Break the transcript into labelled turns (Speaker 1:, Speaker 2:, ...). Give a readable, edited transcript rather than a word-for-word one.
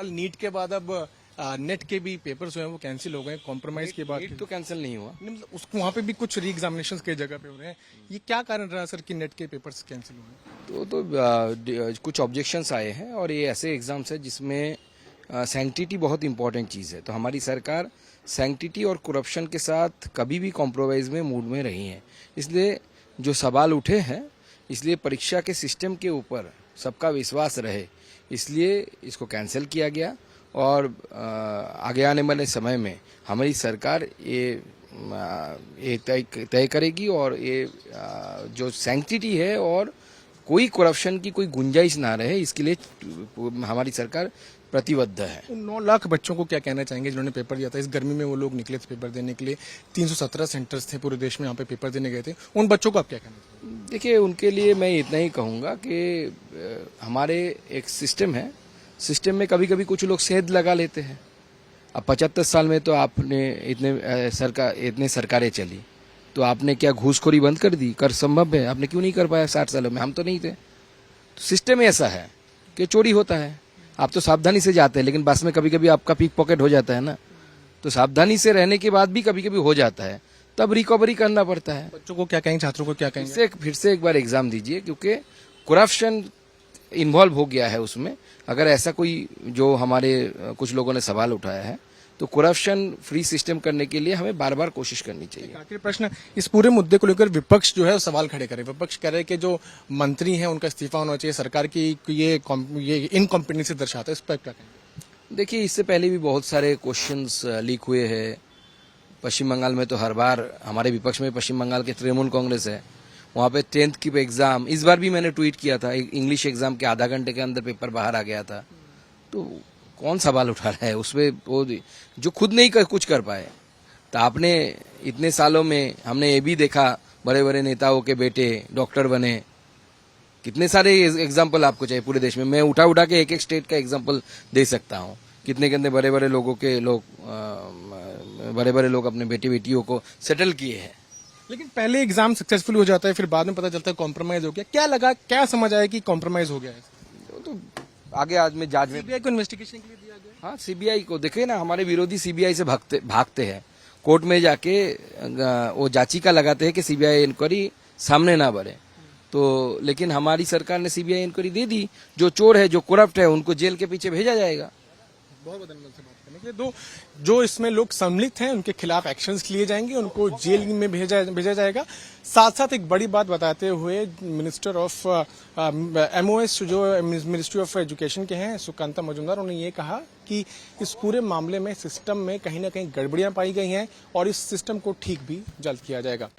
Speaker 1: NEET के बाद अब नेट के भी पेपर्स जो हैं वो कैंसिल हो गए कॉम्प्रोमाइज के बाद।
Speaker 2: नीट तो कैंसिल नहीं हुआ।
Speaker 1: नहीं, मतलब उसको वहाँ पे भी कुछ री एग्जामिनेशन कई जगह पे हो रहे हैं। ये क्या कारण रहा सर कि नेट के पेपर्स कैंसिल हुए?
Speaker 2: कुछ ऑब्जेक्शंस आए हैं और ये ऐसे एग्जाम्स है जिसमें सैंक्टिटी बहुत इंपॉर्टेंट चीज़ है। तो हमारी सरकार सैंक्टिटी और करप्शन के साथ कभी भी कॉम्प्रोमाइज में मूड में रही है। इसलिए जो सवाल उठे हैं, इसलिए परीक्षा के सिस्टम के ऊपर सबका विश्वास रहे, इसलिए इसको कैंसिल किया गया। और आगे आने वाले समय में हमारी सरकार ये तय करेगी और ये जो सैंक्टिटी है और कोई करप्शन की कोई गुंजाइश ना रहे, इसके लिए हमारी सरकार प्रतिबद्ध है।
Speaker 1: 9 लाख बच्चों को क्या कहना चाहेंगे जिन्होंने पेपर दिया था? इस गर्मी में वो लोग निकले थे पेपर देने के लिए। 317 सेंटर्स थे पूरे देश में, यहाँ पे पेपर देने गए थे। उन बच्चों को आप क्या कहना चाहेंगे?
Speaker 2: देखिए, उनके लिए मैं इतना ही कहूँगा कि हमारे एक सिस्टम है, सिस्टम में कभी कभी कुछ लोग सेध लगा लेते हैं। अब 75 साल में तो आपने इतने सरकारें चली, तो आपने क्या घूसखोरी बंद कर दी? कर संभव है, आपने क्यों नहीं कर पाया 60 सालों में? हम तो नहीं थे। तो सिस्टम ऐसा है कि चोरी होता है। आप तो सावधानी से जाते हैं, लेकिन बस में कभी कभी आपका पिक पॉकेट हो जाता है ना, तो सावधानी से रहने के बाद भी कभी कभी हो जाता है, तब रिकवरी करना पड़ता है।
Speaker 1: बच्चों को क्या कहेंगे, छात्रों को क्या कहेंगे?
Speaker 2: फिर से एक बार एग्जाम दीजिए, क्योंकि करप्शन इन्वॉल्व हो गया है उसमें। अगर ऐसा कोई जो हमारे कुछ लोगों ने सवाल उठाया है, तो करप्शन फ्री सिस्टम करने के लिए हमें बार बार कोशिश करनी चाहिए।
Speaker 1: आखिरी प्रश्न, इस पूरे मुद्दे को लेकर विपक्ष जो है सवाल खड़े करे। विपक्ष कह रहे हैं कि जो मंत्री हैं उनका इस्तीफा होना चाहिए, सरकार की ये इनकॉम्पिटेंसी दर्शाता है। इस पर क्या कहेंगे?
Speaker 2: देखिए, इससे पहले भी बहुत सारे क्वेश्चंस लीक हुए हैं। पश्चिम बंगाल में तो हर बार हमारे विपक्ष में पश्चिम बंगाल के तृणमूल कांग्रेस है, वहाँ पे 10th की एग्जाम, इस बार भी मैंने ट्वीट किया था, इंग्लिश एग्जाम के आधा घंटे के अंदर पेपर बाहर आ गया था। तो कौन सवाल उठा रहा है उसमें? वो जो खुद नहीं कुछ कर पाए। तो आपने इतने सालों में हमने ये भी देखा, बड़े बड़े नेताओं के बेटे डॉक्टर बने। कितने सारे एग्जाम्पल आपको चाहिए पूरे देश में? मैं उठा उठा के एक एक स्टेट का एग्जाम्पल दे सकता हूँ। कितने बड़े बड़े लोग अपने बेटी बेटियों को सेटल किए हैं।
Speaker 1: लेकिन पहले एग्जाम सक्सेसफुल हो जाता है, फिर बाद में पता चलता है कॉम्प्रोमाइज हो गया। क्या लगा, क्या समझ आया कि कॉम्प्रोमाइज हो गया है?
Speaker 2: तो आगे आज में जांच में
Speaker 1: सीबीआई को इन्वेस्टिगेशन के लिए दिया गया।
Speaker 2: हाँ, सीबीआई को देखिए ना, हमारे विरोधी सीबीआई से भागते हैं। कोर्ट में जाके वो याचिका लगाते हैं कि सीबीआई इंक्वायरी सामने ना बढ़े। तो लेकिन हमारी सरकार ने सीबीआई इंक्वायरी दे दी। जो चोर है, जो करप्ट है, उनको जेल के पीछे भेजा जाएगा।
Speaker 1: बहुत धन्यवाद से बात करने के लिए। दो जो इसमें लोग सम्मिलित हैं उनके खिलाफ एक्शंस लिए जाएंगे, उनको जेल में भेजा जाएगा। साथ साथ एक बड़ी बात बताते हुए मिनिस्टर ऑफ MOS जो मिनिस्ट्री ऑफ एजुकेशन के हैं, सुकांता मजूमदार, उन्होंने ये कहा कि इस पूरे मामले में सिस्टम में कहीं ना कहीं गड़बड़ियां पाई गई हैं और इस सिस्टम को ठीक भी जल्द किया जाएगा।